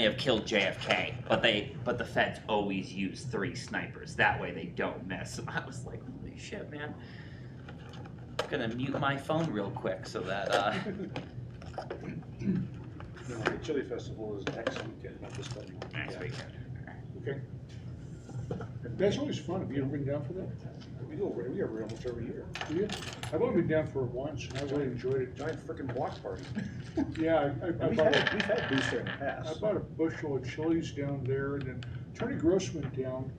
have killed JFK, but the feds always use 3 snipers. That way they don't miss. I was like, holy shit, man. I'm gonna mute my phone real quick so that No, the Chili Festival is next weekend, not this coming one. next weekend. Okay. That's always fun. Have you ever been down for that? We go every almost every year. Yeah. I've only been down for it once, and I really enjoyed it. Giant frickin' block party. Yeah, We've had booths there in the I past. bought a bushel of chilies down there, and then Tony Gross went down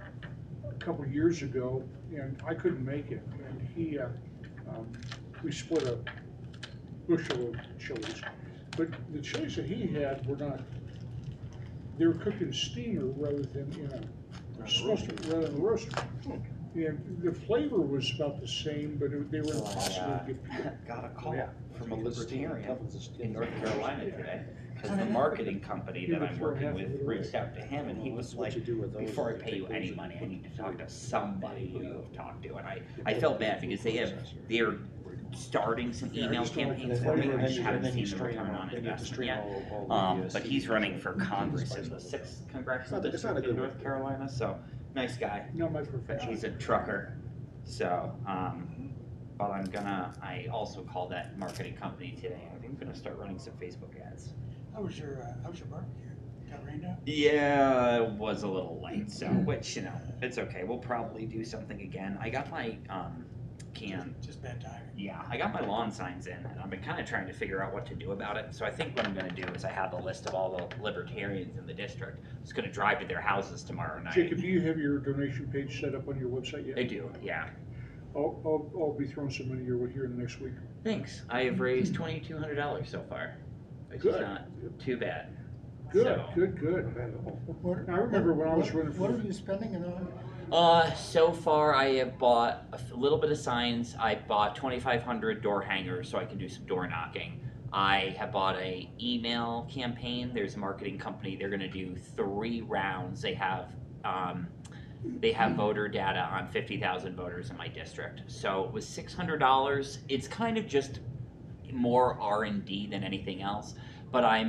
a couple of years ago, and I couldn't make it. And he, we split a bushel of chilies. But the chilies that he had were not, they were cooked in steamer rather than in a smoker, rather than a roaster. And the flavor was about the same, but they were impossible to get. Got a call Yeah. from a Libertarian Toughens the in North skin. Carolina today, because the marketing company that I'm working with reached out to him, and he was like, before I pay you any money, I need to talk to somebody who you have talked to. And I felt bad because they're starting some email campaigns for me. I just haven't seen the return on investment yet. But he's running for Congress in the 6th congressional district in North Carolina, so nice guy. Not my profession. He's a trucker, so but I also called that marketing company today. I think I'm gonna start running some Facebook ads. How was your barbecue? Got rained out? Yeah, it was a little late, so which it's okay. We'll probably do something again. I got my Just bad timing. Yeah, I got my lawn signs in, and I've been kind of trying to figure out what to do about it. So I think what I'm going to do is I have a list of all the Libertarians in the district. I'm just going to drive to their houses tomorrow night. Jacob, do you have your donation page set up on your website yet? I do, yeah. I'll be throwing some money your way here in the next week. Thanks. I have raised $2,200 so far, which is not too bad. Good, So, good. I remember when I was running for. What are you spending it on? So far I have bought a little bit of signs. I bought 2,500 door hangers so I can do some door knocking. I have bought a email campaign. There's a marketing company. They're going to do 3 rounds. They have voter data on 50,000 voters in my district. So it was $600. It's kind of just more R&D than anything else. But I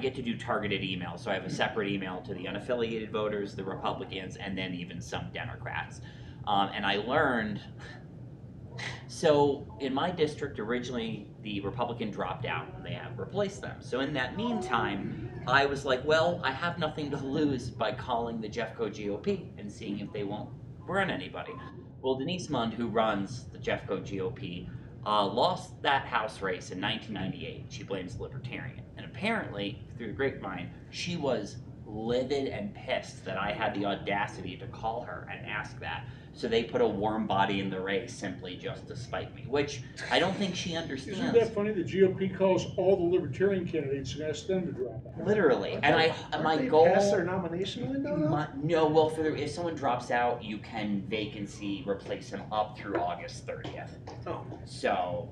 get to do targeted emails. So I have a separate email to the unaffiliated voters, the Republicans, and then even some Democrats. And I learned, so in my district originally, the Republican dropped out and they have replaced them. So in that meantime, I was like, well, I have nothing to lose by calling the Jeffco GOP and seeing if they won't run anybody. Well, Denise Mund, who runs the Jeffco GOP, lost that House race in 1998. She blames Libertarian. And apparently, through the grapevine, she was livid and pissed that I had the audacity to call her and ask that. So they put a warm body in the race simply just to spite me, which I don't think she understands. Isn't that funny? The GOP calls all the Libertarian candidates and asks them to drop out. Literally. And my goal... Pass their nomination window now? No, well, if someone drops out, you can vacancy replace them up through August 30th. Oh. So,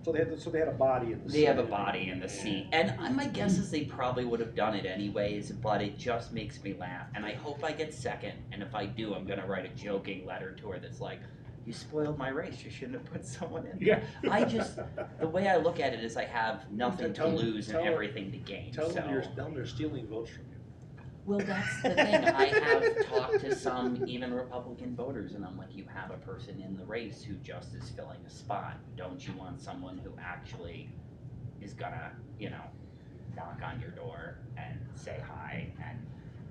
So they had a body in the seat. they have a body in the seat. And my guess is they probably would have done it anyways, but it just makes me laugh. And I hope I get second, and if I do, I'm going to write a joking letter to her that's like, you spoiled my race, you shouldn't have put someone in. Yeah. The way I look at it is I have nothing to lose and tell- everything to gain. Tell them So. they're stealing votes from you. Well, that's the thing. I have talked to some even Republican voters, and I'm like, you have a person in the race who just is filling a spot. Don't you want someone who actually is gonna, knock on your door and say hi?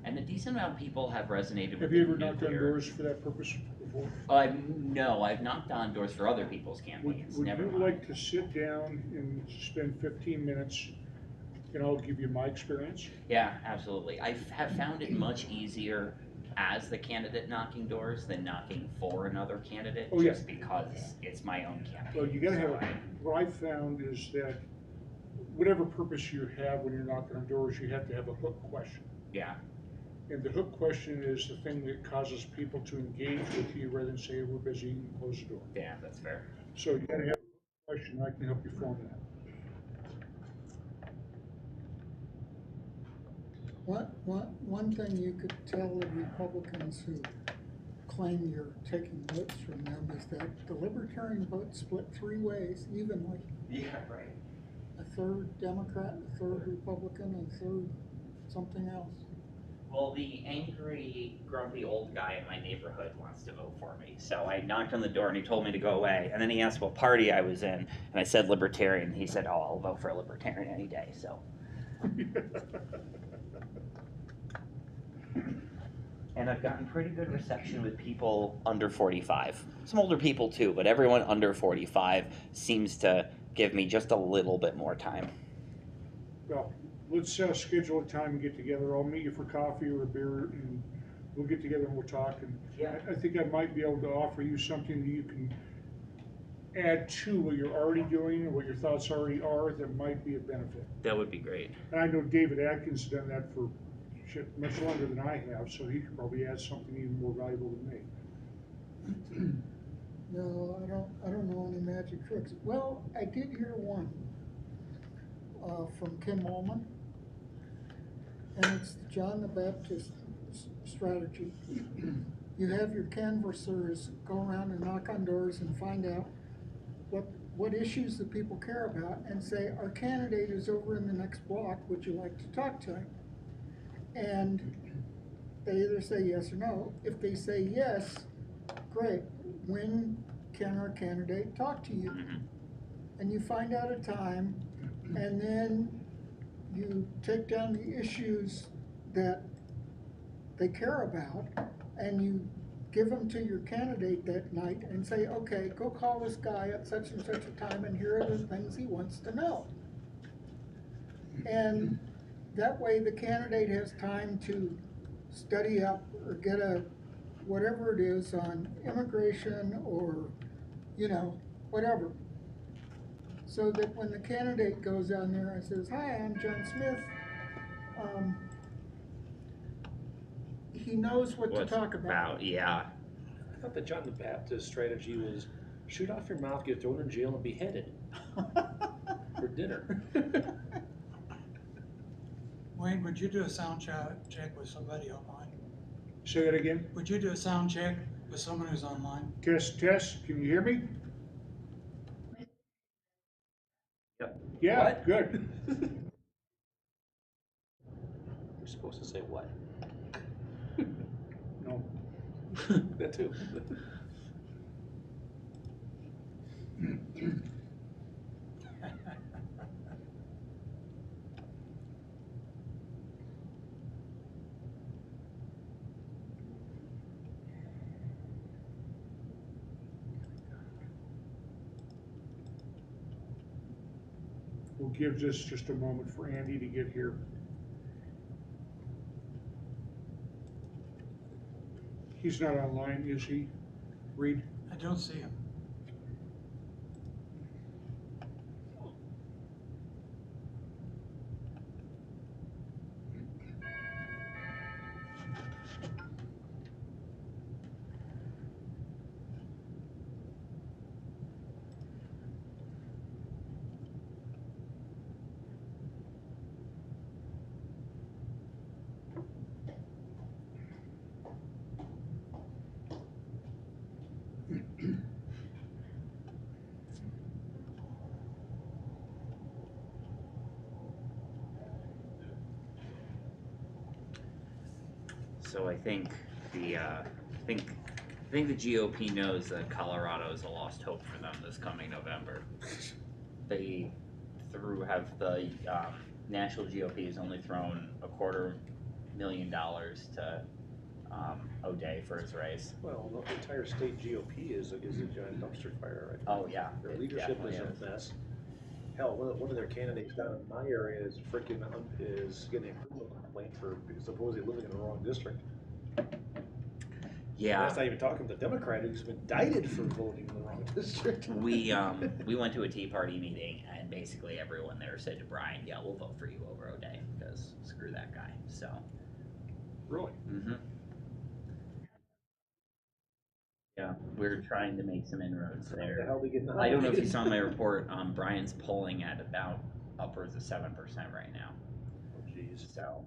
And a decent amount of people have resonated with Have you ever the knocked on nuclear. doors for that purpose before? No, I've knocked on doors for other people's campaigns. Would Never you mind. like to sit down and spend 15 minutes and I'll give you my experience? Yeah, absolutely. I have found it much easier as the candidate knocking doors than knocking for another candidate, Oh, yeah. just because it's my own campaign. Well, you gotta So have, what I found is that whatever purpose you have when you're knocking on doors, you have to have a hook question. Yeah, And the hook question is the thing that causes people to engage with you rather than say, we're busy and close the door. yeah, that's fair. So you gotta have a question, I can help you form that. One thing you could tell the Republicans who claim you're taking votes from them is that the Libertarian vote split 3 ways evenly. Yeah, right. A third Democrat, a third Republican, and a third something else? Well, the angry, grumpy old guy in my neighborhood wants to vote for me. So I knocked on the door and he told me to go away. And then he asked what party I was in. And I said Libertarian. He said, oh, I'll vote for a Libertarian any day. So. And I've gotten pretty good reception with people under 45. Some older people too, but everyone under 45 seems to give me just a little bit more time. Well, let's schedule a time and get together. I'll meet you for coffee or a beer, and we'll get together and we'll talk. And Yeah. I think I might be able to offer you something that you can add to what you're already doing or what your thoughts already are that might be a benefit. That would be great. And I know David Atkins has done that for shit much longer than I have, so he could probably add something even more valuable than me. No, I don't know any magic tricks. Well, I did hear one from Kim Ullman, and it's the John the Baptist strategy. You have your canvassers go around and knock on doors and find out what issues the people care about, and say, our candidate is over in the next block, would you like to talk to him? And they either say yes or no. If they say yes, great. When can our candidate talk to you? And you find out a time, and then you take down the issues that they care about, and you give them to your candidate that night and say, okay, go call this guy at such and such a time, and here are the things he wants to know. And that way the candidate has time to study up or get whatever it is on immigration or, whatever. So that when the candidate goes down there and says, hi, I'm John Smith, he knows what to talk about. Yeah. I thought the John the Baptist strategy was shoot off your mouth, get thrown in jail, and beheaded for dinner. Wayne, would you do a sound check with somebody online? Say that again. Would you do a sound check with someone who's online? Test, can you hear me? Yep. Yeah, What? good. You're supposed to say what? No. That too. We'll give this just a moment for Andy to get here. He's not online, is he? Reed? I don't see him. So I think the GOP knows that Colorado is a lost hope for them this coming November. They have the national GOP has only thrown $250,000 to O'Day for his race. Well, the entire state GOP is a giant dumpster fire, right? Oh yeah, Their it leadership is definitely a mess. Hell, one of their candidates down in my area is is getting a criminal complaint for supposedly living in the wrong district. Yeah. That's not even talking the Democrat who's been indicted for voting in the wrong district. We went to a Tea Party meeting and basically everyone there said to Brian, "Yeah, we'll vote for you over O'Day because screw that guy." So. Really? Mm-hmm. Yeah, we're trying to make some inroads How the there. hell they get I don't know if you nominated? saw my report. Brian's polling at about upwards of 7% right now. Oh, jeez. So.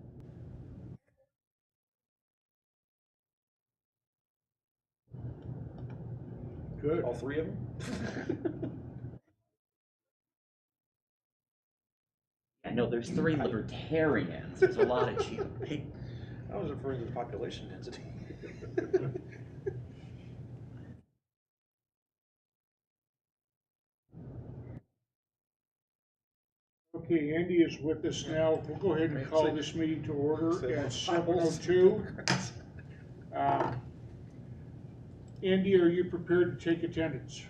Good. All three of them? And know there's 3 Libertarians. There's a lot of GOP. I was referring to the population density. Okay, Andy is with us now. We'll go ahead and call this meeting to order at 7:02. Andy, are you prepared to take attendance?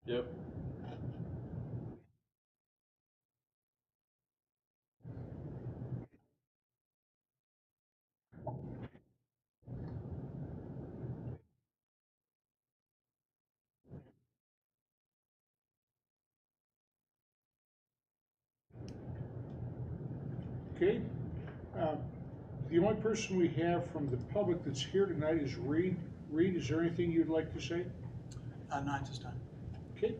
Yep. Okay. Uh, The only person we have from the public that's here tonight is Reed. Reed, is there anything you'd like to say? Not this time. Okay.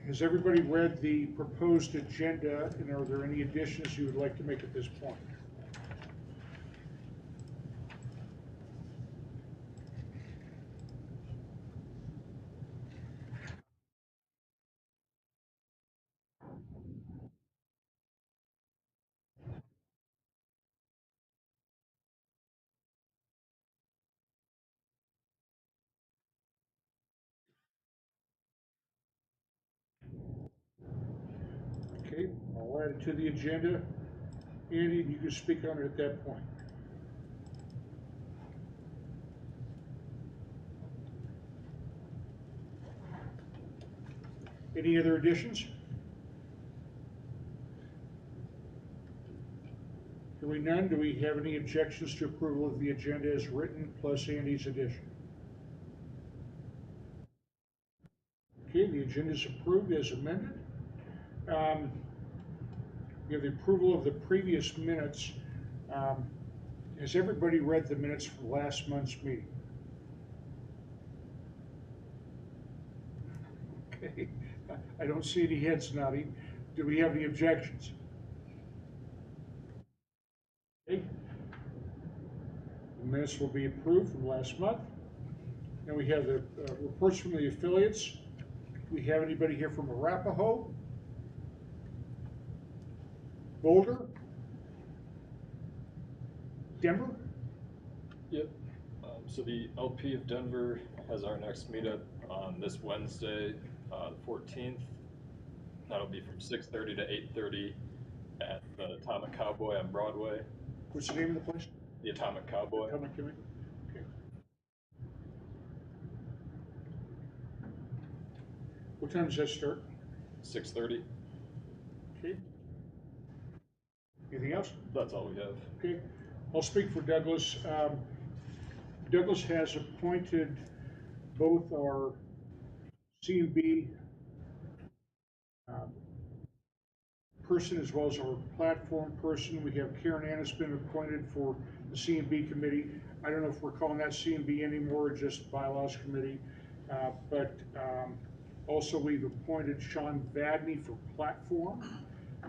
Has everybody read the proposed agenda, and are there any additions you would like to make at this point? Okay, I'll add it to the agenda. Andy, you can speak on it at that point. Any other additions? Hearing none, do we have any objections to approval of the agenda as written, plus Andy's addition? Okay, the agenda is approved as amended. We have the approval of the previous minutes. Has everybody read the minutes from last month's meeting? Okay, I don't see any heads nodding. Do we have any objections? Okay. The minutes will be approved from last month. Now we have the reports from the affiliates. Do we have anybody here from Arapahoe? Boulder? Denver? Yep. So the LP of Denver has our next meetup on this Wednesday, the 14th. That'll be from 6:30 to 8:30 at the Atomic Cowboy on Broadway. What's the name of the place? The Atomic Cowboy. Atomic Cowboy? Okay. What time does that start? 6:30. Okay. Anything else? That's all we have. Okay. I'll speak for Douglas. Douglas has appointed both our C&B person as well as our platform person. We have Karen Annis been appointed for the C&B committee. I don't know if we're calling that C&B anymore, or just bylaws committee. But also we've appointed Sean Vadney for platform.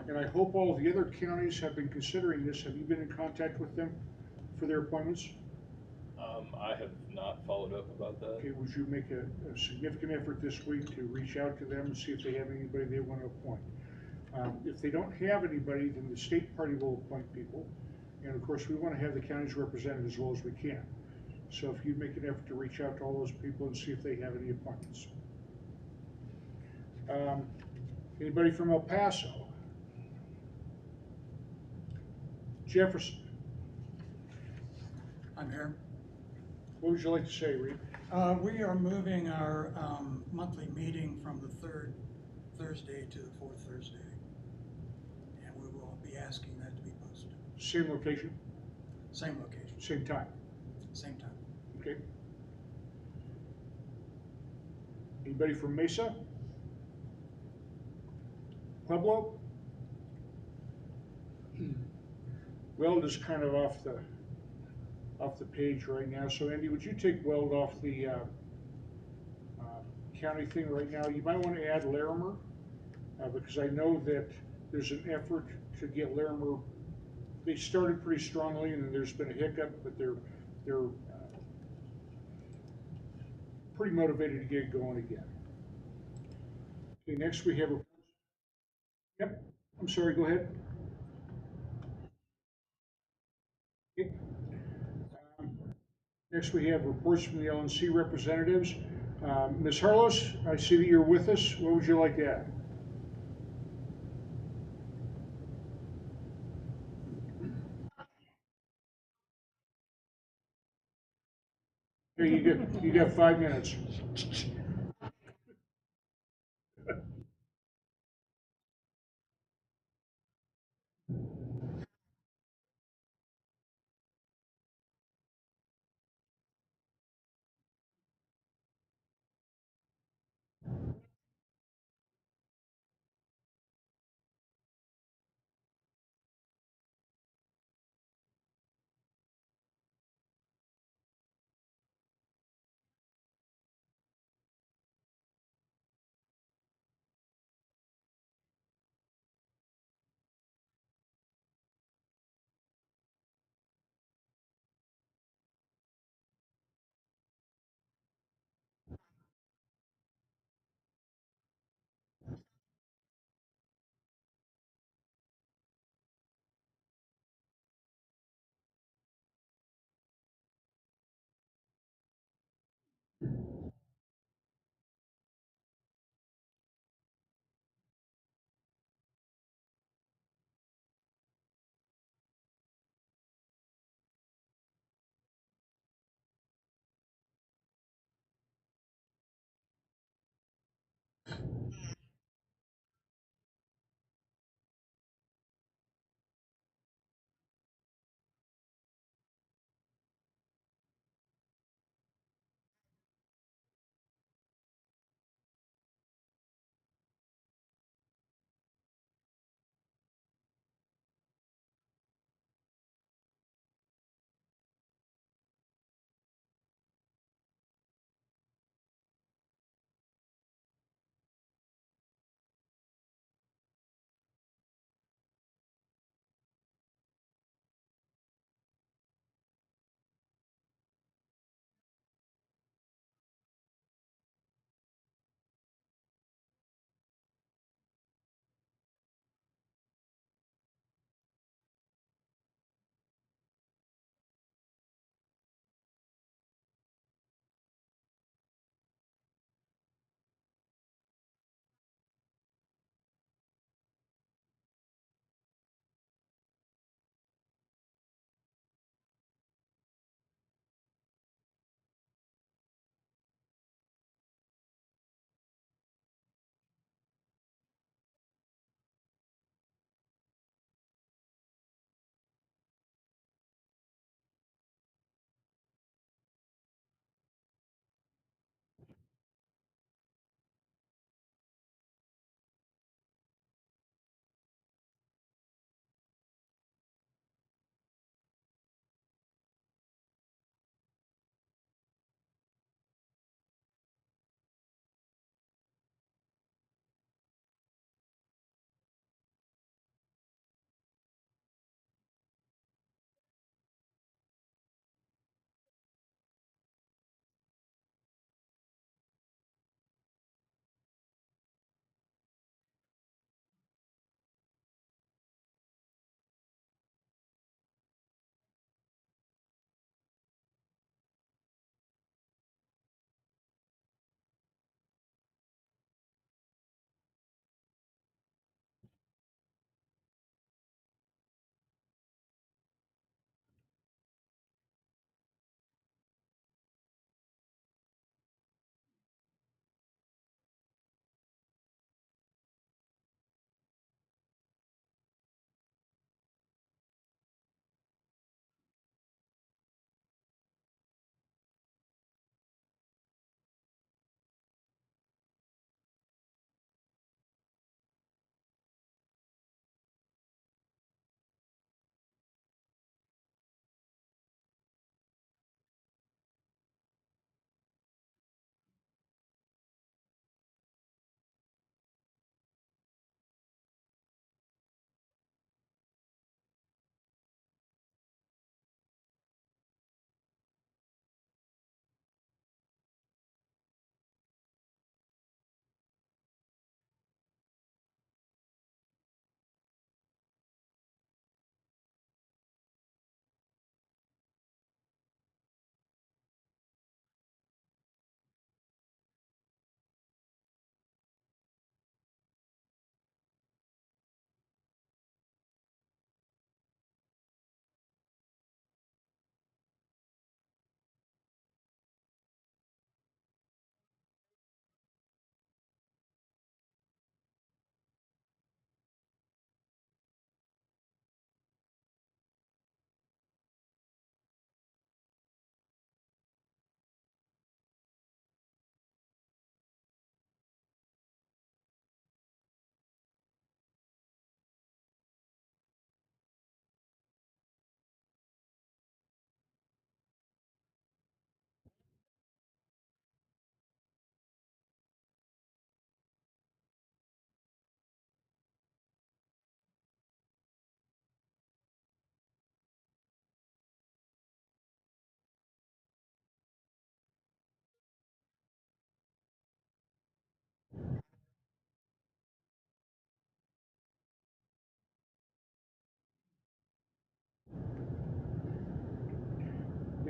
And I hope all of the other counties have been considering this. Have you been in contact with them for their appointments? I have not followed up about that. Okay, would you make a significant effort this week to reach out to them and see if they have anybody they want to appoint? If they don't have anybody, then the state party will appoint people. And of course, we want to have the counties represented as well as we can. So if you'd make an effort to reach out to all those people and see if they have any appointments. Anybody from El Paso? Jefferson, I'm here. what would you like to say, Reed? We are moving our monthly meeting from the third Thursday to the fourth Thursday. And we will be asking that to be posted. Same location, Same location, same time, same time. okay? Anybody from Mesa? Pueblo? Weld is kind of off the page right now, so Andy, would you take Weld off the county thing right now? You might want to add Larimer, because I know that there's an effort to get Larimer. They started pretty strongly, and then there's been a hiccup, but they're pretty motivated to get it going again. Okay, next we have a. Yep, I'm sorry, go ahead. Okay. Next we have reports from the LNC representatives. Ms. Harlos, I see that you're with us. What would you like to add? Here, you got 5 minutes.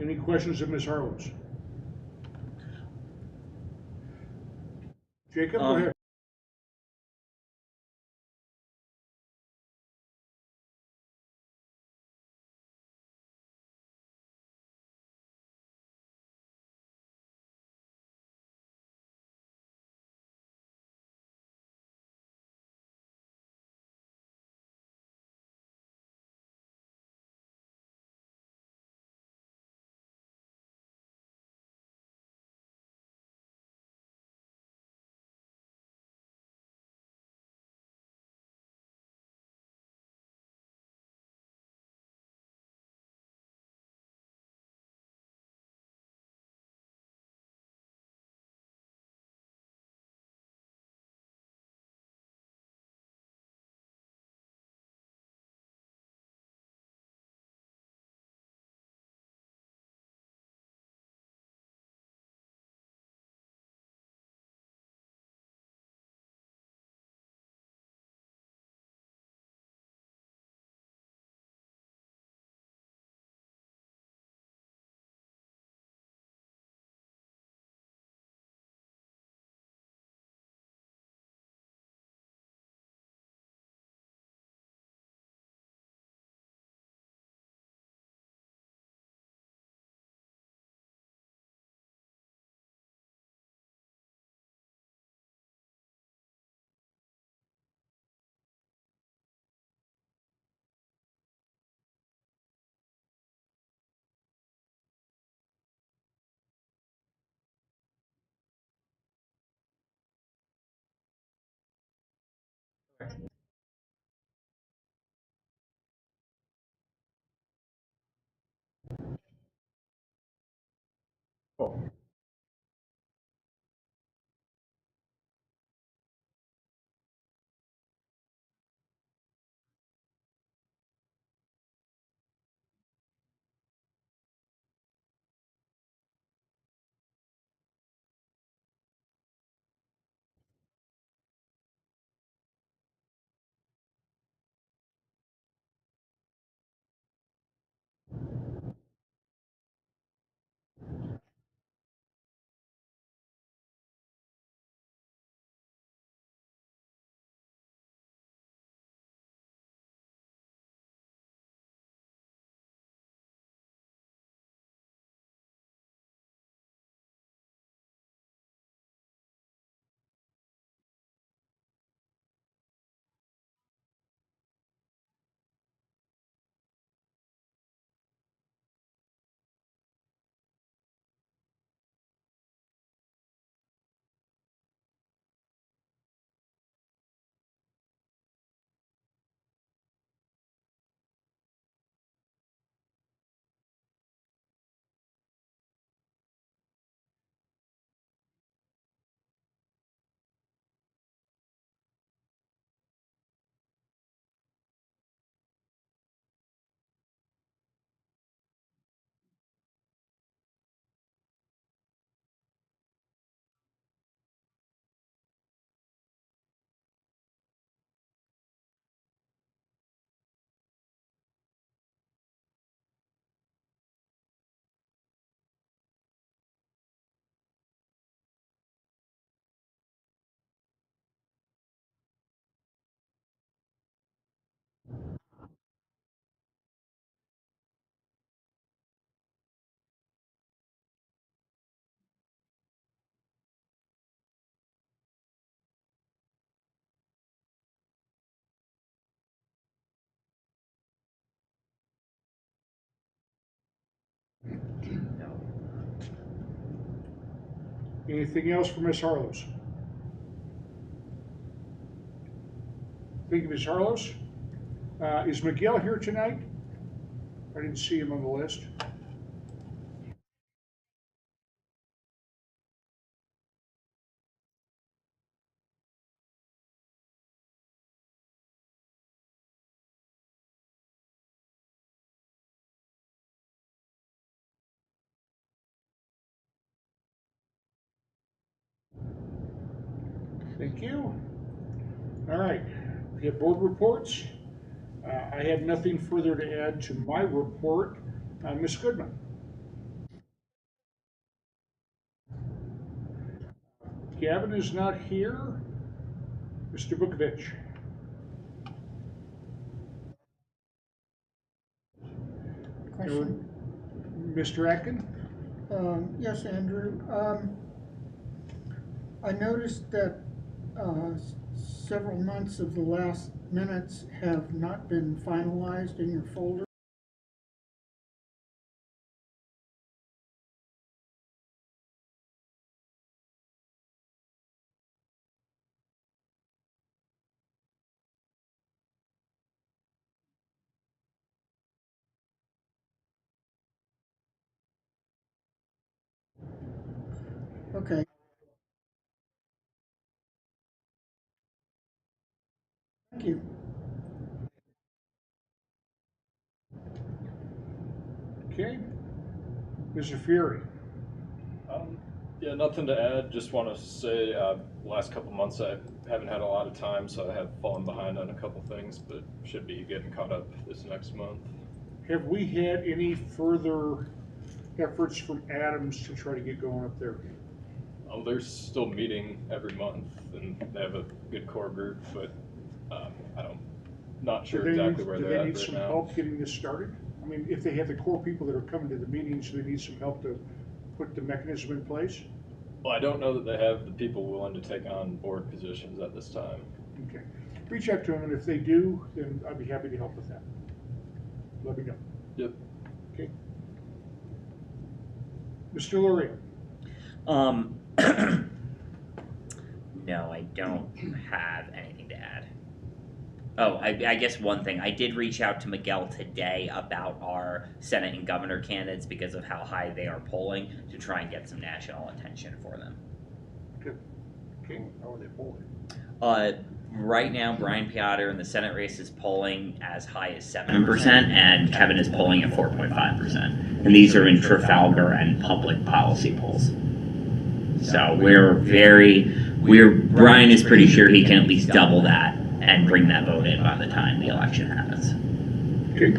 Any questions of Ms. Harlows? Jacob, go ahead. Oh. Anything else for Ms. Harlows? Thank you, Ms. Harlows. Is Miguel here tonight? I didn't see him on the list. Thank you. All right, we have board reports. I have nothing further to add to my report. Ms. Goodman. Gavin is not here. Mr. Bukovich. Question? Mr. Atkin? Yes, Andrew. I noticed that several months of the last minutes have not been finalized in your folder. Okay. Thank you. Okay. Mr. Fury? Yeah, nothing to add. Just want to say, last couple months I haven't had a lot of time, so I have fallen behind on a couple things, but should be getting caught up this next month. Have we had any further efforts from Adams to try to get going up there? Oh, they're still meeting every month, and they have a good core group, but not sure exactly where Do they're they at need right some now. help getting this started? I mean, if they have the core people that are coming to the meetings, do they need some help to put the mechanism in place? Well, I don't know that they have the people willing to take on board positions at this time. Okay. Reach out to them, and if they do, then I'd be happy to help with that. Let me know. Yep. Okay. Mr. Lurie? No, I don't have anything to add. Oh, I guess one thing. I did reach out to Miguel today about our Senate and governor candidates because of how high they are polling to try and get some national attention for them. Good. Okay. How are they polling? Right now, Brian Piotr in the Senate race is polling as high as 7%, and Kevin is polling at 4.5%. And these are in Trafalgar and public policy polls. So Brian is pretty sure he can at least double that and bring that vote in by the time the election happens. Okay.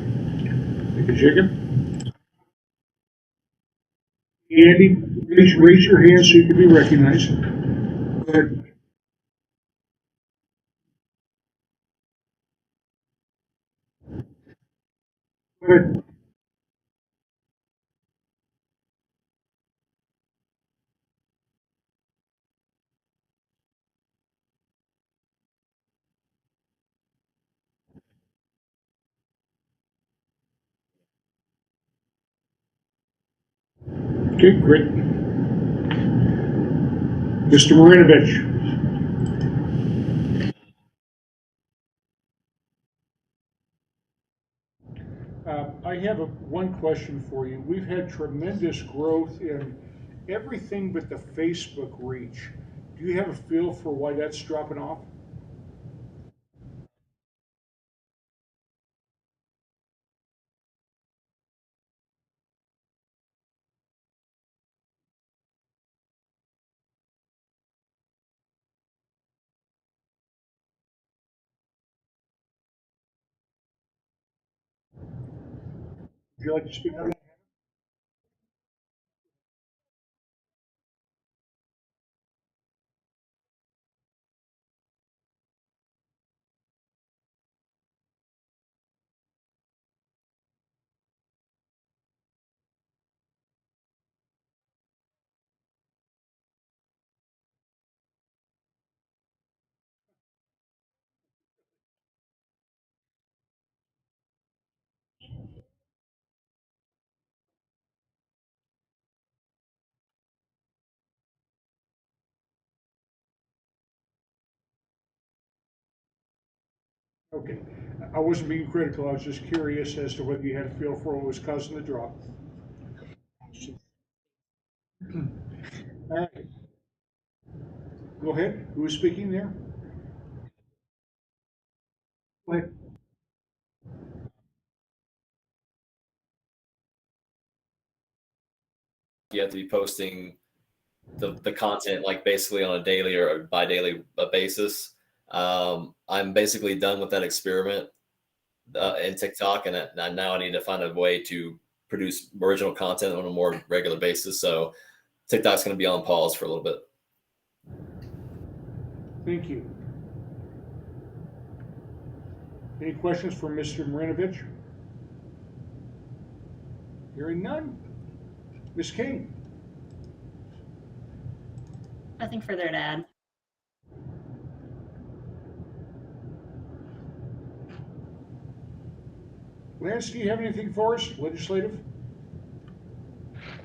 Thank you, Jacob. Andy, raise your hand so you can be recognized. Go ahead. Go ahead. Okay, great. Mr. Marinovich. I have one question for you. We've had tremendous growth in everything but the Facebook reach. Do you have a feel for why that's dropping off? Would you like to speak on that? Okay. I wasn't being critical. I was just curious as to whether you had a feel for what was causing the drop. All right. Go ahead. Who is speaking there? Go ahead. You have to be posting the content like basically on a daily or a bi-daily basis. I'm basically done with that experiment in TikTok, and now I need to find a way to produce original content on a more regular basis. So TikTok's going to be on pause for a little bit. Thank you. Any questions for Mr. Marinovich? Hearing none. Ms. King? Nothing further to add. Lance, do you have anything for us, legislative?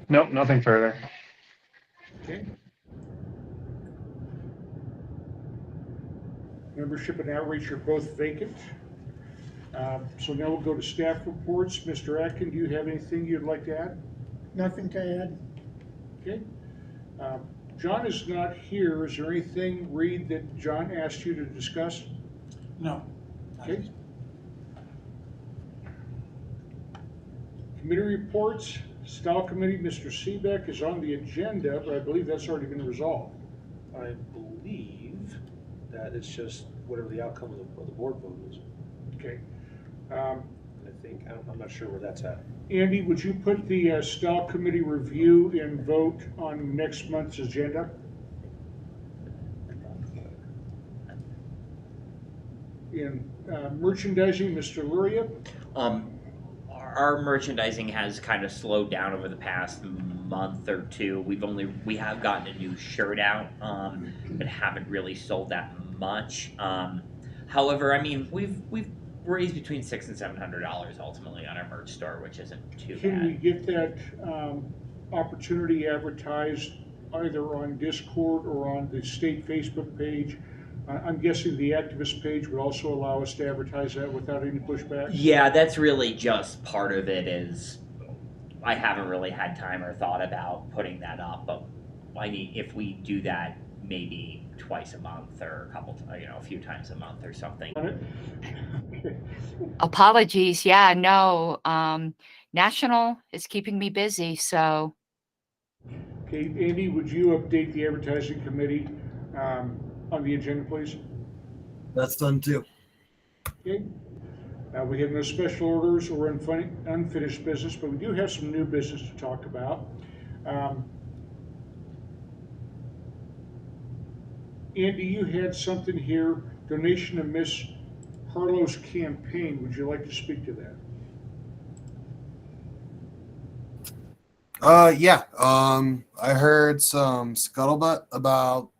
Nope, nothing further. Okay. Membership and outreach are both vacant. So now we'll go to staff reports. Mr. Atkin, do you have anything you'd like to add? Nothing to add. Okay. John is not here. Is there anything, Reed, that John asked you to discuss? No. Okay. Committee reports. Style Committee, Mr. Seebeck is on the agenda, but I believe that's already been resolved. I believe that it's just whatever the outcome of the board vote is. Okay. I think, I'm not sure where that's at. Andy, would you put the Style Committee review and vote on next month's agenda? In merchandising, Mr. Luria? Our merchandising has kind of slowed down over the past month or two. We have gotten a new shirt out, but haven't really sold that much. However, I mean, we've raised between $600 and $700 ultimately on our merch store, which isn't too Can we bad. get that opportunity advertised either on Discord or on the state Facebook page? I'm guessing the activist page would also allow us to advertise that without any pushback? Yeah, that's really just part of it. Is I haven't really had time or thought about putting that up, but I mean, if we do that maybe twice a month or a few times a month or something. Okay. Apologies. Yeah, no. National is keeping me busy, so. Okay, Andy, would you update the advertising committee on the agenda, please? That's done too. Okay. We have no special orders or unfinished business, but we do have some new business to talk about. Andy, you had something here, donation to Miss Harlow's campaign. Would you like to speak to that? Yeah. I heard some scuttlebutt about,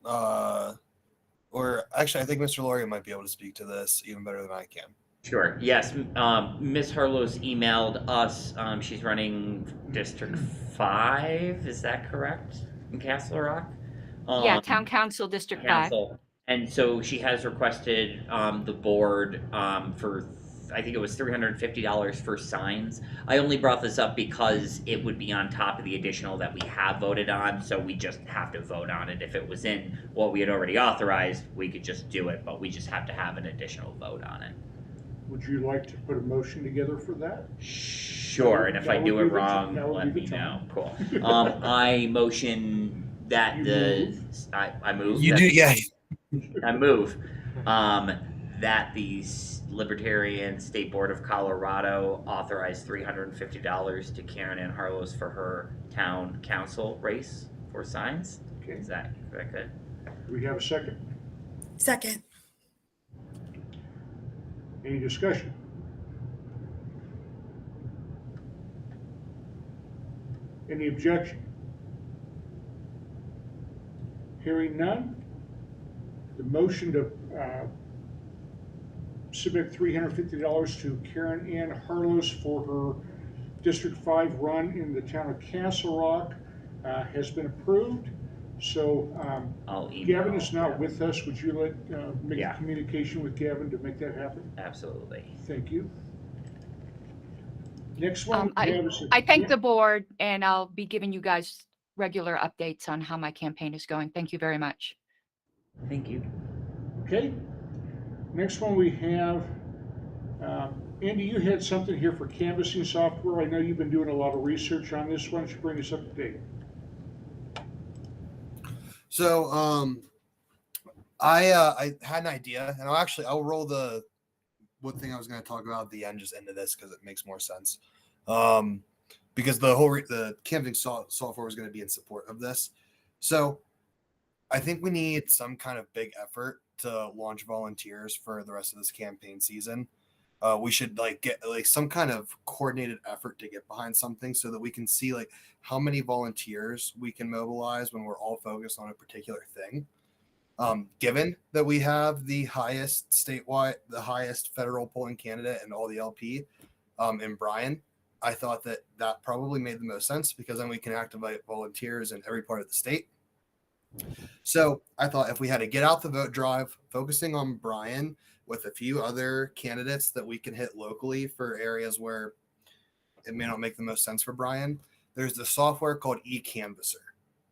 or actually, I think Mr. Laurie might be able to speak to this even better than I can. Sure. Yes. Miss Harlow's emailed us. She's running District 5. Is that correct? In Castle Rock? Yeah, Town Council District 5. Council. And so she has requested the board for, I think it was $350 for signs. I only brought this up because it would be on top of the additional that we have voted on, so we just have to vote on it. If it was in what we had already authorized, we could just do it, but we just have to have an additional vote on it. Would you like to put a motion together for that? Sure, and if I do it wrong, let me know. Cool. I motion that I move. You do, yeah. I move that the Libertarian State Board of Colorado authorize $350 to Karen Ann Harlows for her town council race for signs. Okay. Is that good? Do we have a second? Second. Any discussion? Any objection? Hearing none, the motion to submit $350 to Karen Ann Harlows for her District 5 run in the town of Castle Rock has been approved. So Gavin is not with us. Would you make a communication with Gavin to make that happen? Absolutely. Thank you. Next one. I thank the board, and I'll be giving you guys regular updates on how my campaign is going. Thank you very much. Thank you. Okay. Next one we have, Andy, you had something here for canvassing software. I know you've been doing a lot of research on this. Why don't you bring us up to date? So I had an idea, and I'll roll the one thing I was going to talk about at the end just into this because it makes more sense. Because the canvassing software was going to be in support of this. So I think we need some kind of big effort to launch volunteers for the rest of this campaign season. We should get some kind of coordinated effort to get behind something so that we can see how many volunteers we can mobilize when we're all focused on a particular thing. Given that we have the highest federal polling candidate and all the LP in Bryan, I thought that probably made the most sense because then we can activate volunteers in every part of the state. So I thought if we had a get out the vote drive focusing on Bryan with a few other candidates that we can hit locally for areas where it may not make the most sense for Bryan, there's the software called eCanvasser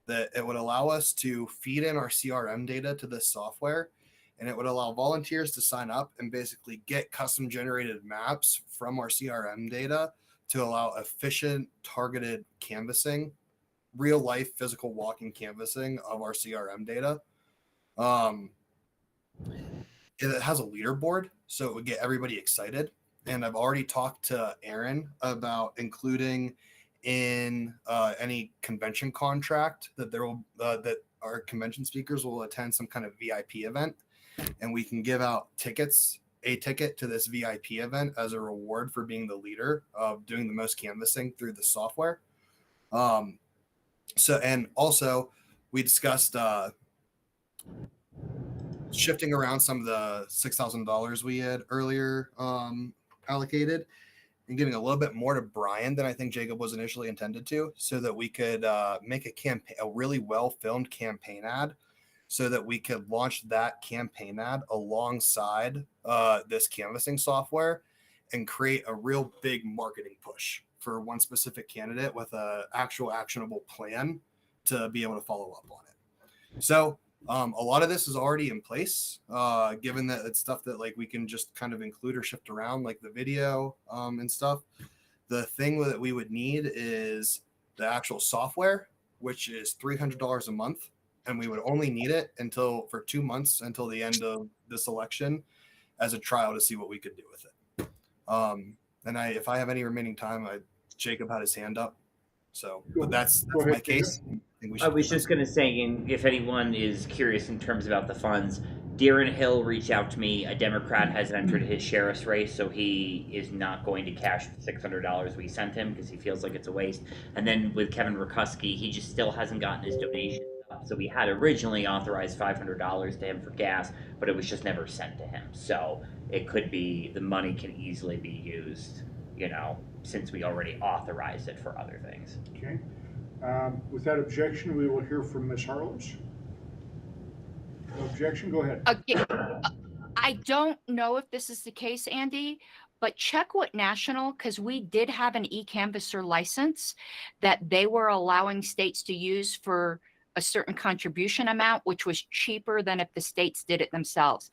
that it would allow us to feed in our CRM data to this software, and it would allow volunteers to sign up and basically get custom generated maps from our CRM data to allow efficient targeted canvassing, real life physical walking canvassing of our CRM data. It has a leaderboard, so it would get everybody excited. And I've already talked to Aaron about including in any convention contract that that our convention speakers will attend some kind of VIP event, and we can give out a ticket to this VIP event as a reward for being the leader of doing the most canvassing through the software. So, and also we discussed shifting around some of the $6,000 we had earlier allocated and giving a little bit more to Bryan than I think Jacob was initially intended to, so that we could make a really well-filmed campaign ad, so that we could launch that campaign ad alongside this canvassing software and create a real big marketing push for one specific candidate with an actual actionable plan to be able to follow up on it. So a lot of this is already in place, given that it's stuff that we can just kind of include or shift around, like the video and stuff. The thing that we would need is the actual software, which is $300 a month. And we would only need it for 2 months until the end of this election as a trial to see what we could do with it. And if I have any remaining time, Jacob had his hand up. So, but that's my case. I was just going to say, if anyone is curious in terms about the funds, Darren Hill reached out to me. A Democrat has entered his sheriff's race, so he is not going to cash the $600 we sent him because he feels like it's a waste. And then with Kevin Rakuski, he just still hasn't gotten his donation up. So we had originally authorized $500 to him for gas, but it was just never sent to him. So it could be the money can easily be used, since we already authorized it for other things. Okay. With that objection, we will hear from Ms. Harlows. No objection, go ahead. I don't know if this is the case, Andy, but check with National, because we did have an eCanvasser license that they were allowing states to use for a certain contribution amount, which was cheaper than if the states did it themselves.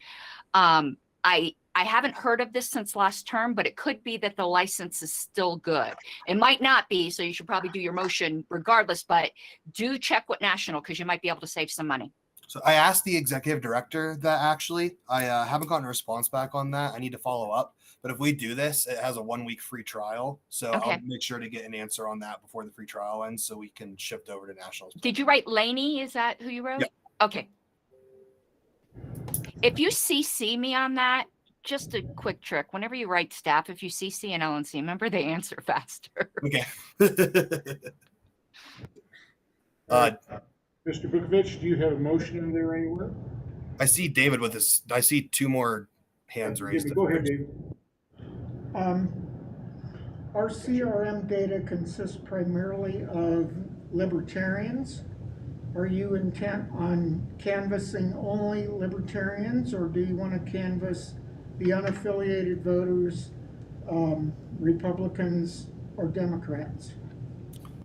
I haven't heard of this since last term, but it could be that the license is still good. It might not be, so you should probably do your motion regardless, but do check with National because you might be able to save some money. So I asked the executive director that actually. I haven't gotten a response back on that. I need to follow up. But if we do this, it has a 1-week free trial. So okay. I'll make sure to get an answer on that before the free trial ends so we can shift over to Nationals. Did you write Laney? Is that who you wrote? Yeah. Okay. If you CC me on that, just a quick trick. Whenever you write staff, if you CC an LNC member, they answer faster. Okay. Mr. Bukovich, do you have a motion in there anywhere? I see David with his. I see 2 more hands raised. Go ahead, David. Our CRM data consists primarily of libertarians. Are you intent on canvassing only libertarians, or do you want to canvass the unaffiliated voters, Republicans or Democrats?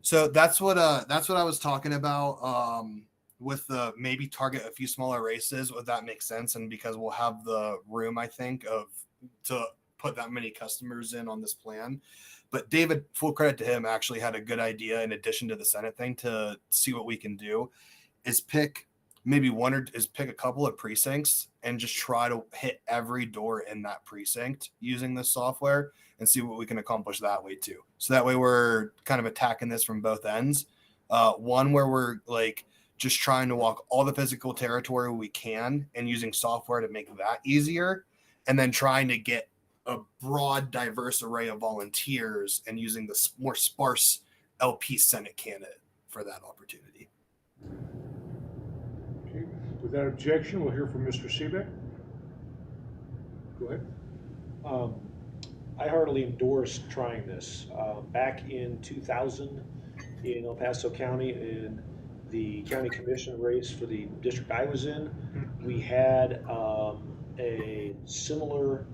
So that's what I was talking about with the maybe target a few smaller races. Would that make sense? And because we'll have the room, I think, to put that many customers in on this plan. But David, full credit to him, actually had a good idea in addition to the Senate thing to see what we can do is pick a couple of precincts and just try to hit every door in that precinct using this software and see what we can accomplish that way too. So that way we're kind of attacking this from both ends. One where we're just trying to walk all the physical territory we can and using software to make that easier, and then trying to get a broad, diverse array of volunteers and using the more sparse LP Senate candidate for that opportunity. Okay. Without objection, we'll hear from Mr. Seebeck. Go ahead. I heartily endorse trying this. Back in 2000 in El Paso County, in the county commission race for the district I was in, we had a similar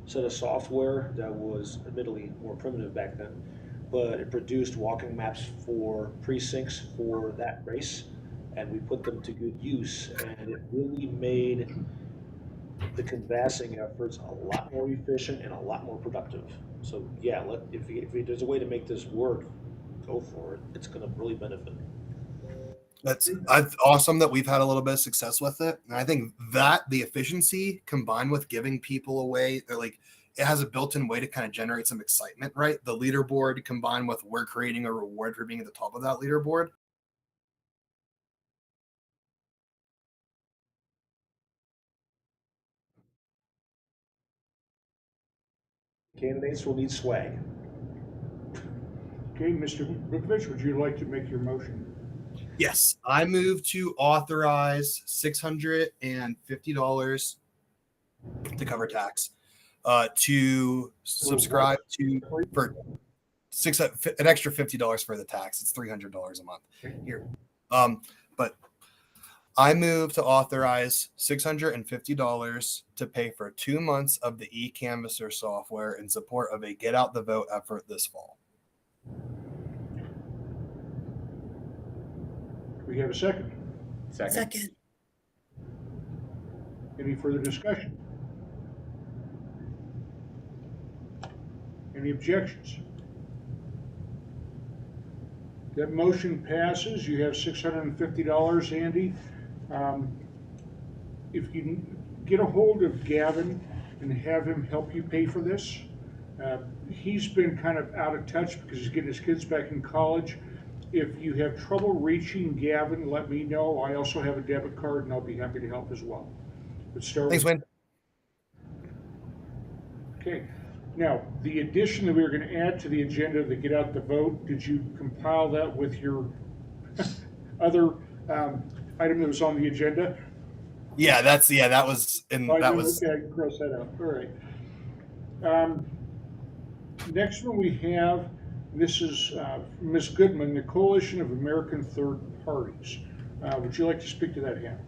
set of software that was admittedly more primitive back then, but it produced walking maps for precincts for that race, and we put them to good use, and it really made the canvassing efforts a lot more efficient and a lot more productive. So yeah, if there's a way to make this work, go for it. It's going to really benefit. That's awesome that we've had a little bit of success with it. And I think that the efficiency combined with giving people away, like it has a built-in way to kind of generate some excitement, right? The leaderboard combined with we're creating a reward for being at the top of that leaderboard. Candidates will need swag. Okay, Mr. Bukovich, would you like to make your motion? Yes, I move to authorize $650 to cover tax, to subscribe to for an extra $50 for the tax. It's $300 a month here. But I move to authorize $650 to pay for 2 months of the eCanvasser software in support of a Get Out the Vote effort this fall. We have a second. Second. Any further discussion? Any objections? That motion passes. You have $650, Andy. If you can get a hold of Gavin and have him help you pay for this, he's been kind of out of touch because he's getting his kids back in college. If you have trouble reaching Gavin, let me know. I also have a debit card, and I'll be happy to help as well. But start. Thanks, Wayne. Okay. Now, the addition that we were going to add to the agenda, the Get Out the Vote, did you compile that with your other item that was on the agenda? Yeah, that was in that was. Okay, I can cross that out. All right. Next one we have. This is Ms. Goodman, the Coalition of American Third Parties. Would you like to speak to that, Hannah?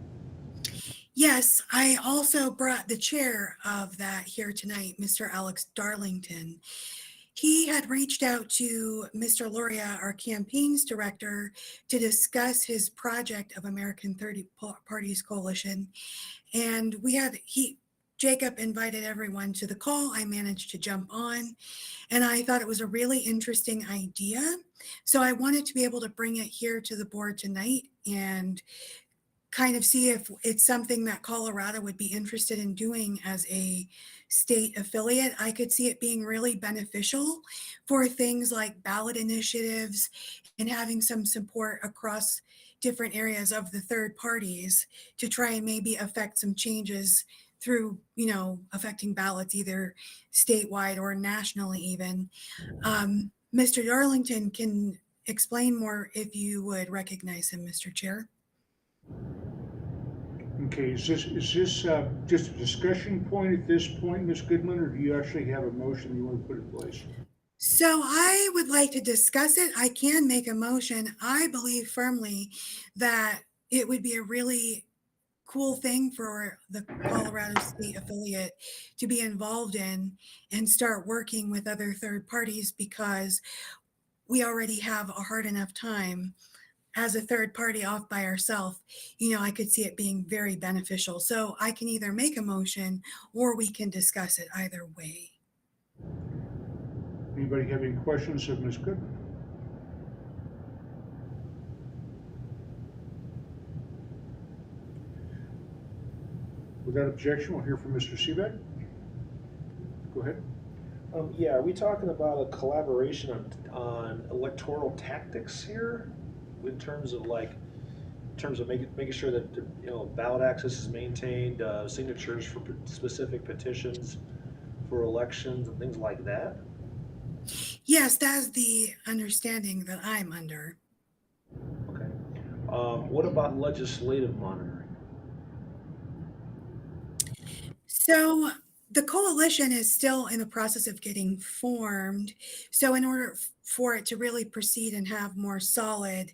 Yes, I also brought the chair of that here tonight, Mr. Alex Darlington. He had reached out to Mr. Luria, our campaigns director, to discuss his project of American Third Parties Coalition. And Jacob invited everyone to the call. I managed to jump on, and I thought it was a really interesting idea. So I wanted to be able to bring it here to the board tonight and kind of see if it's something that Colorado would be interested in doing as a state affiliate. I could see it being really beneficial for things like ballot initiatives and having some support across different areas of the third parties to try and maybe affect some changes through, affecting ballots either statewide or nationally even. Mr. Darlington can explain more if you would recognize him, Mr. Chair. Okay, is this just a discussion point at this point, Ms. Goodman, or do you actually have a motion you want to put in place? So I would like to discuss it. I can make a motion. I believe firmly that it would be a really cool thing for the Colorado State affiliate to be involved in and start working with other third parties, because we already have a hard enough time as a third party off by ourselves. I could see it being very beneficial. So I can either make a motion or we can discuss it either way. Anybody have any questions of Ms. Goodman? Without objection, we'll hear from Mr. Seebeck. Go ahead. Yeah, are we talking about a collaboration on electoral tactics here, in terms of like terms of making sure that, you know, ballot access is maintained, signatures for specific petitions for elections and things like that? Yes, that's the understanding that I'm under. Okay. What about legislative monitoring? So the coalition is still in the process of getting formed. So in order for it to really proceed and have more solid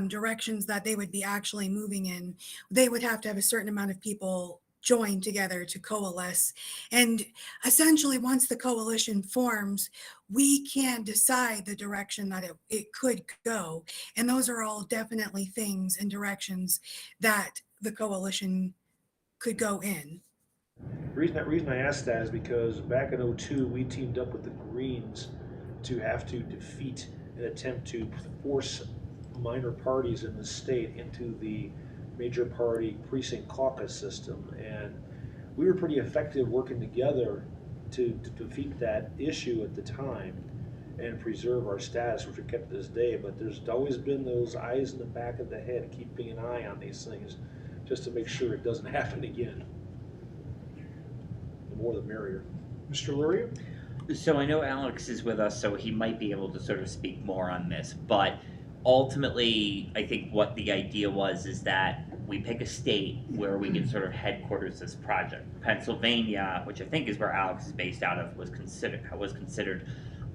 directions that they would be actually moving in, they would have to have a certain amount of people join together to coalesce. And essentially, once the coalition forms, we can decide the direction that it could go. And those are all definitely things and directions that the coalition could go in. The reason I asked that is because back in '02, we teamed up with the Greens to have to defeat an attempt to force minor parties in the state into the major party precinct caucus system. And we were pretty effective working together to defeat that issue at the time and preserve our status, which we kept to this day. But there's always been those eyes in the back of the head keeping an eye on these things just to make sure it doesn't happen again. The more the merrier. Mr. Luria? So I know Alex is with us, so he might be able to sort of speak more on this. But ultimately, I think what the idea was is that we pick a state where we can sort of headquarters this project. Pennsylvania, which I think is where Alex is based out of, was considered.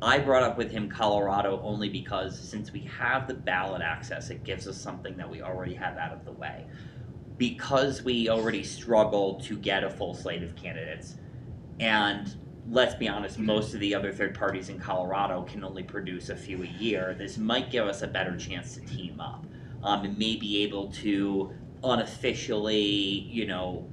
I brought up with him Colorado only because since we have the ballot access, it gives us something that we already have out of the way. Because we already struggle to get a full slate of candidates, and let's be honest, most of the other third parties in Colorado can only produce a few a year. This might give us a better chance to team up and may be able to unofficially, you know,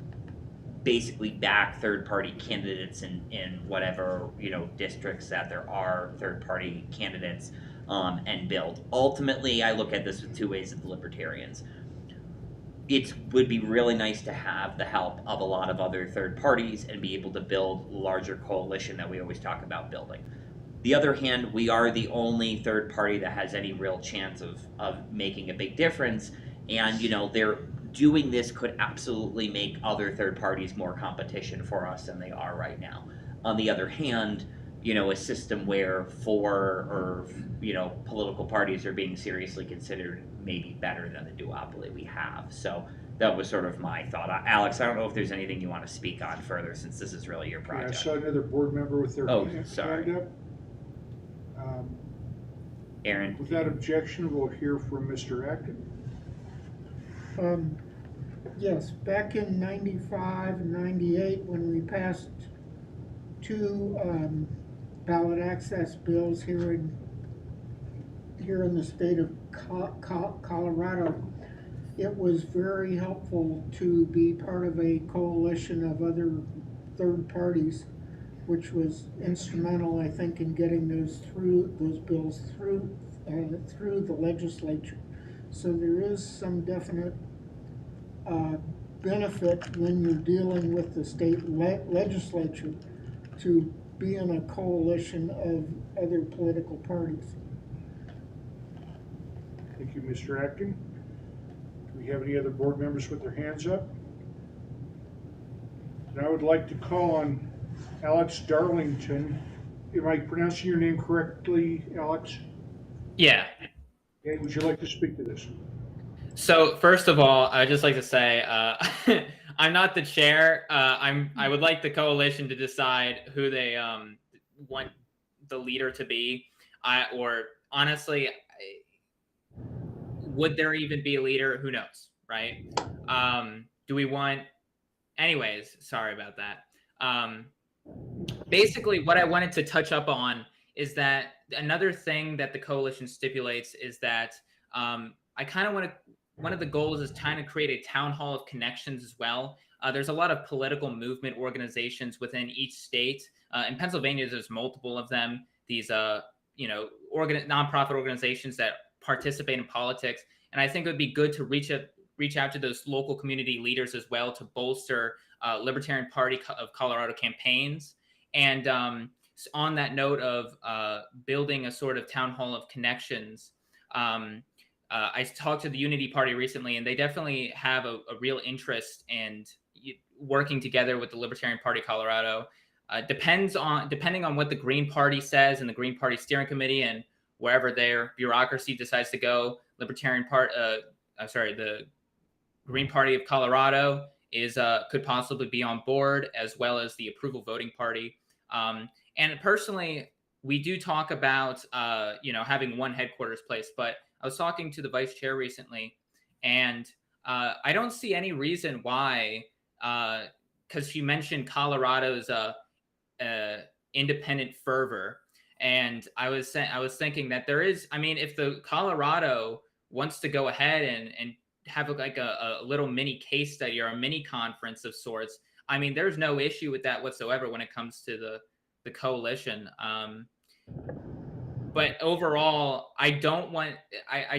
basically back third party candidates in whatever, you know, districts that there are third party candidates and build. Ultimately, I look at this with two ways of the Libertarians. It would be really nice to have the help of a lot of other third parties and be able to build larger coalition that we always talk about building. The other hand, we are the only third party that has any real chance of making a big difference. And, you know, they're doing this could absolutely make other third parties more competition for us than they are right now. On the other hand, you know, a system where four or, you know, political parties are being seriously considered may be better than the duopoly we have. So that was sort of my thought. Alex, I don't know if there's anything you want to speak on further since this is really your Yeah, I project. saw another board member with their hand sorry. up. Aaron. Without objection, we'll hear from Mr. Acton. Yes, back in '95 and '98, when we passed two ballot access bills here in the state of Colorado, it was very helpful to be part of a coalition of other third parties, which was instrumental, I think, in getting those bills through the legislature. So there is some definite benefit when you're dealing with the state legislature to be in a coalition of other political parties. Thank you, Mr. Acton. Do we have any other board members with their hands up? And I would like to call on Alex Darlington. Am I pronouncing your name correctly, Alex? Yeah. Okay, would you like to speak to this? So first of all, I'd just like to say I'm not the chair. I would like the coalition to decide who they want the leader to be. Or honestly, would there even be a leader? Who knows, right? Do we want? Anyways, sorry about that. Basically, what I wanted to touch up on is that another thing that the coalition stipulates is that I kind of want to. One of the goals is trying to create a town hall of connections as well. There's a lot of political movement organizations within each state. In Pennsylvania, there's multiple of them. These, nonprofit organizations that participate in politics. And I think it would be good to reach out to those local community leaders as well to bolster Libertarian Party of Colorado campaigns. And on that note of building a sort of town hall of connections, I talked to the Unity Party recently, and they definitely have a real interest in working together with the Libertarian Party Colorado. Depending on what the Green Party says and the Green Party Steering Committee and wherever their bureaucracy decides to go. The Green Party of Colorado could possibly be on board, as well as the Approval Voting Party. And personally, we do talk about having one headquarters place, but I was talking to the vice chair recently, and I don't see any reason why, because she mentioned Colorado's independent fervor, and I was thinking that there is. I mean, if the Colorado wants to go ahead and have like a little mini case study or a mini conference of sorts, I mean, there's no issue with that whatsoever when it comes to the coalition. But overall, I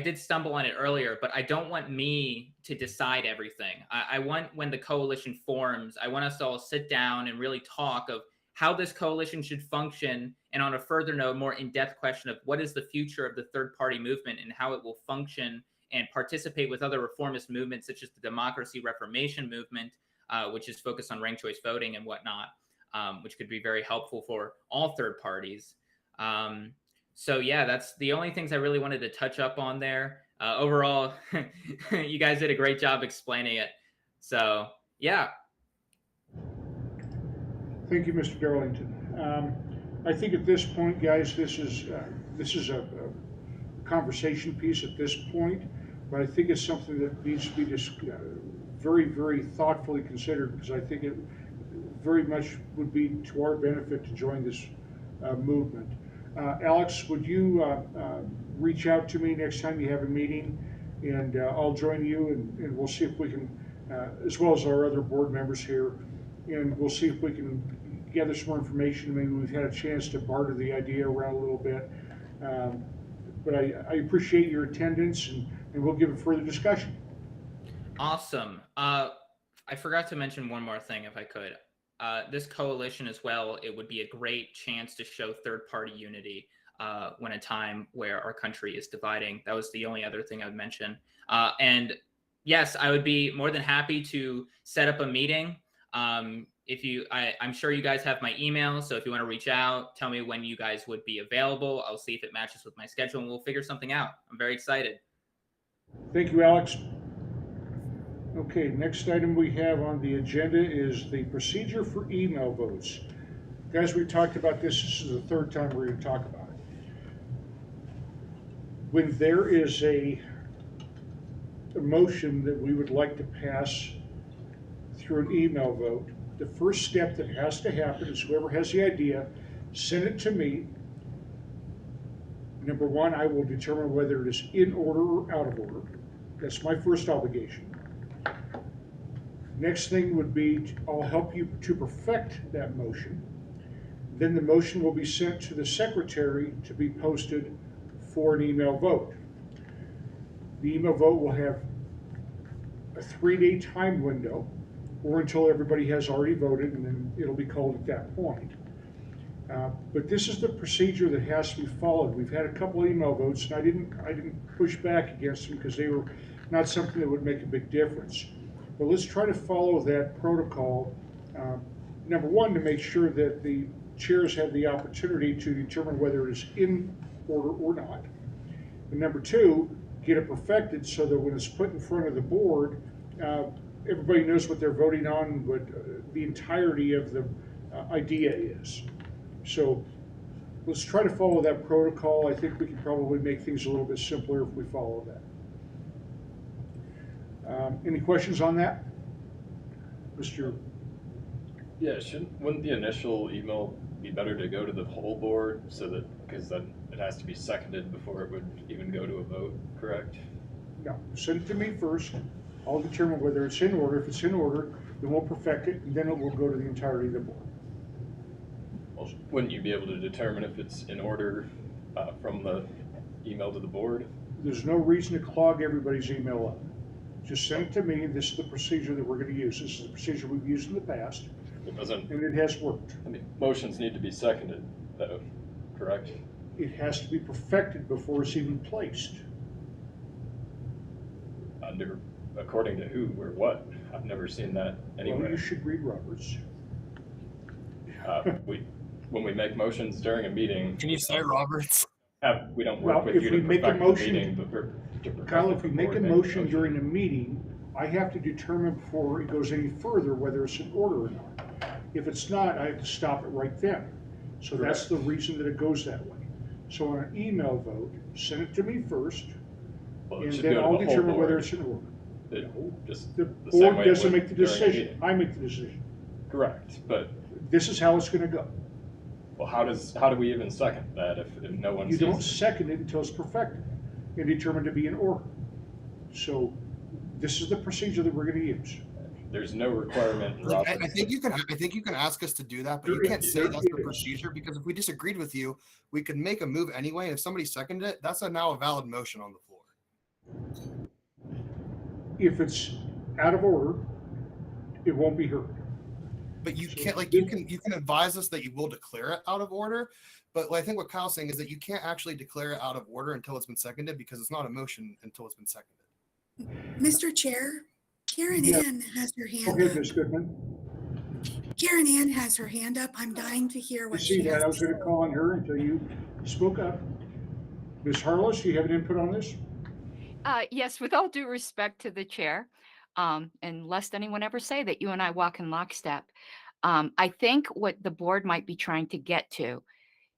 did stumble on it earlier, but I don't want me to decide everything. I want, when the coalition forms, I want us to all sit down and really talk of how this coalition should function. And on a further note, more in-depth question of what is the future of the third party movement and how it will function and participate with other reformist movements, such as the Democracy Reformation movement, which is focused on ranked choice voting and whatnot, which could be very helpful for all third parties. So yeah, that's the only things I really wanted to touch up on there. Overall, you guys did a great job explaining it. So yeah. Thank you, Mr. Darlington. I think at this point, guys, this is a conversation piece at this point, but I think it's something that needs to be just very, very thoughtfully considered, because I think it very much would be to our benefit to join this movement. Alex, would you reach out to me next time you have a meeting, and I'll join you, and we'll see if we can, as well as our other board members here, and we'll see if we can gather some more information. Maybe we've had a chance to barter the idea around a little bit. But I appreciate your attendance, and we'll give a further discussion. Awesome. I forgot to mention one more thing, if I could. This coalition as well, it would be a great chance to show third-party unity when a time where our country is dividing. That was the only other thing I would mention. And yes, I would be more than happy to set up a meeting. I'm sure you guys have my email, so if you want to reach out, tell me when you guys would be available. I'll see if it matches with my schedule, and we'll figure something out. I'm very excited. Thank you, Alex. Okay, next item we have on the agenda is the procedure for email votes. Guys, we talked about this. This is the third time we're going to talk about it. When there is a motion that we would like to pass through an email vote, the first step that has to happen is whoever has the idea, send it to me. Number one, I will determine whether it is in order or out of order. That's my first obligation. Next thing would be, I'll help you to perfect that motion. Then the motion will be sent to the secretary to be posted for an email vote. The email vote will have a 3-day time window, or until everybody has already voted, and then it'll be called at that point. But this is the procedure that has to be followed. We've had a couple email votes, and I didn't push back against them because they were not something that would make a big difference. But let's try to follow that protocol. Number one, to make sure that the chairs have the opportunity to determine whether it is in order or not. And number two, get it perfected so that when it's put in front of the board, everybody knows what they're voting on, what the entirety of the idea is. So let's try to follow that protocol. I think we can probably make things a little bit simpler if we follow that. Any questions on that? Mr. Yeah, wouldn't the initial email be better to go to the whole board, so that, because then it has to be seconded before it would even go to a vote, correct? No, send it to me first. I'll determine whether it's in order. If it's in order, then we'll perfect it, and then it will go to the entirety of the board. Well, wouldn't you be able to determine if it's in order from the email to the board? There's no reason to clog everybody's email up. Just send it to me. This is the procedure that we're going to use. This is the procedure we've used in the past. It doesn't. And it has worked. I mean, motions need to be seconded, though, correct? It has to be perfected before it's even placed. according to who or what? I've never seen that Well, anywhere. you should read Roberts. When we make motions during a meeting. Can you say Roberts? We don't work Well, with if you we to make a perfect the motion, meeting, but to perfect Kyle, it if we before make a we motion during a meeting, I have to determine before it goes any further whether it's in order or not. If it's not, I have to stop it right then. So that's the reason that it goes that way. So on an email vote, send it to me first, Well, it and should then go to I'll the whole determine whether board. it's in order. Just The the same board way it doesn't would make the during a decision, meeting. I make the decision. Correct, but This is how it's gonna go. well, how do we even second that if no one You sees don't it? second it until it's perfected and determined to be in order. So this is the procedure that we're gonna use. There's no requirement in Like, Robert's. I think you can ask us to do that, but you There can't is- say there that's the is. procedure, because if we disagreed with you, we could make a move anyway. And if somebody seconded it, that's now a valid motion on the floor. If it's out of order, it won't be heard. But you So can't, like, this- you can advise us that you will declare it out of order. But I think what Kyle's saying is that you can't actually declare it out of order until it's been seconded, because it's not a motion until it's been seconded. Mr. Chair, Karen Yeah. Ann has her Go hand ahead, up. Ms. Goodman. Karen Ann has her hand up. I'm dying to hear You what see she that? has I to was say. gonna call on her until you spoke up. Ms. Harless, do you have an input on this? Yes, with all due respect to the chair, and lest anyone ever say that you and I walk in lockstep, I think what the board might be trying to get to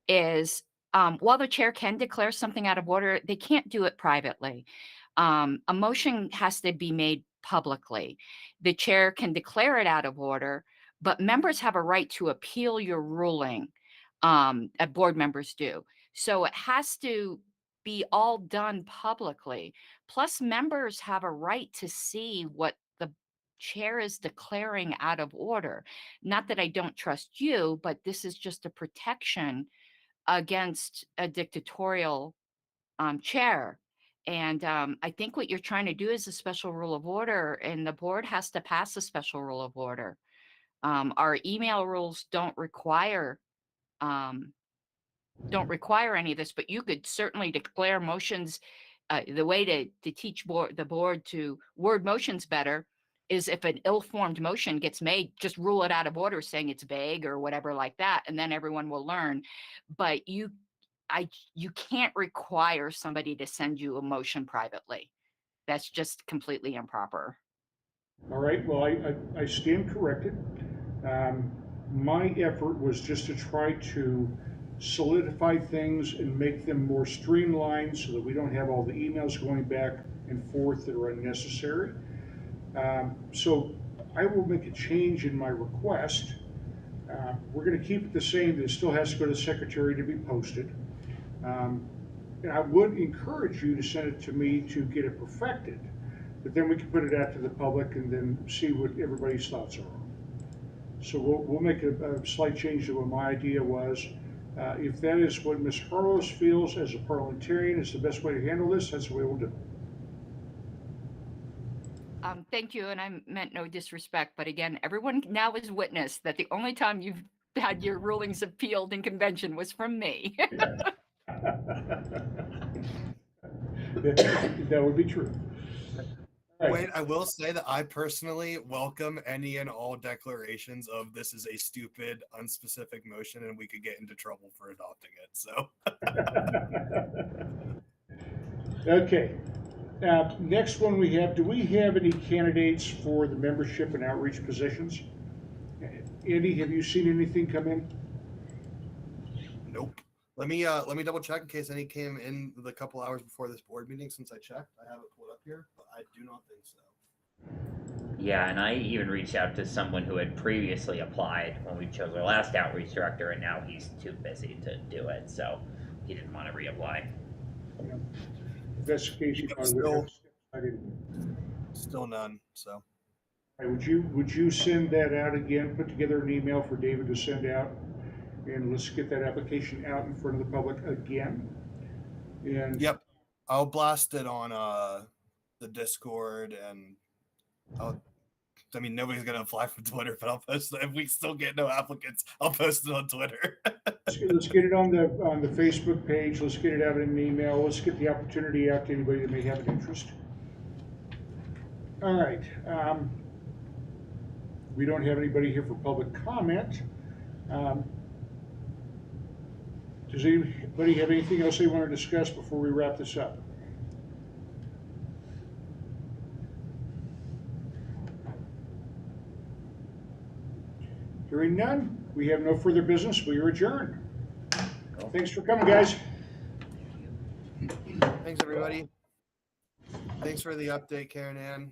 is, while the chair can declare something out of order, they can't do it privately. A motion has to be made publicly. The chair can declare it out of order, but members have a right to appeal your ruling. Board members do. So it has to be all done publicly. Plus, members have a right to see what the chair is declaring out of order. Not that I don't trust you, but this is just a protection against a dictatorial chair. And I think what you're trying to do is a special rule of order, and the board has to pass a special rule of order. Our email rules don't require any of this, but you could certainly declare motions. The way to teach the board to word motions better is if an ill-formed motion gets made, just rule it out of order, saying it's vague or whatever like that, and then everyone will learn. But you can't require somebody to send you a motion privately. That's just completely improper. All right, well, I stand corrected. My effort was just to try to solidify things and make them more streamlined so that we don't have all the emails going back and forth that are unnecessary. So I will make a change in my request. We're going to keep it the same, that it still has to go to the secretary to be posted. And I would encourage you to send it to me to get it perfected, but then we can put it out to the public and then see what everybody's thoughts are. So we'll make a slight change to what my idea was. If that is what Ms. Harless feels as a parliamentarian is the best way to handle this, that's the way we'll do it. Thank you, and I meant no disrespect, but again, everyone now is witness that the only time you've had your rulings appealed in convention was from me. That would be true. All right. Wait, I will say that I personally welcome any and all declarations of this is a stupid, unspecific motion, and we could get into trouble for adopting it. So, Okay. Next one we have, do we have any candidates for the membership and outreach positions? Andy, have you seen anything come in? nope. Let me double check in case any came in the couple hours before this board meeting. Since I checked, I have it pulled up here, but I do not think so. Yeah, and I even reached out to someone who had previously applied when we chose our last outreach director, and now he's too busy to do it, so he didn't want to reapply. If that's the case, you probably would have decided. Still none. So, All right, would you send that out again, put together an email for David to send out? And let's get that application out in front of the public again. And yep, I'll blast it on the Discord, and I mean, nobody's gonna apply from Twitter, but I'll post it. If we still get no applicants, I'll post it on Twitter. let's get it on the Facebook page. Let's get it out in an email. Let's get the opportunity out to anybody that may have an interest. All right. We don't have anybody here for public comment. Does anybody have anything else they want to discuss before we wrap this up? Hearing none, we have no further business. We are adjourned. Thanks for coming, guys. Thanks, everybody. Thanks for the update, Karen Ann.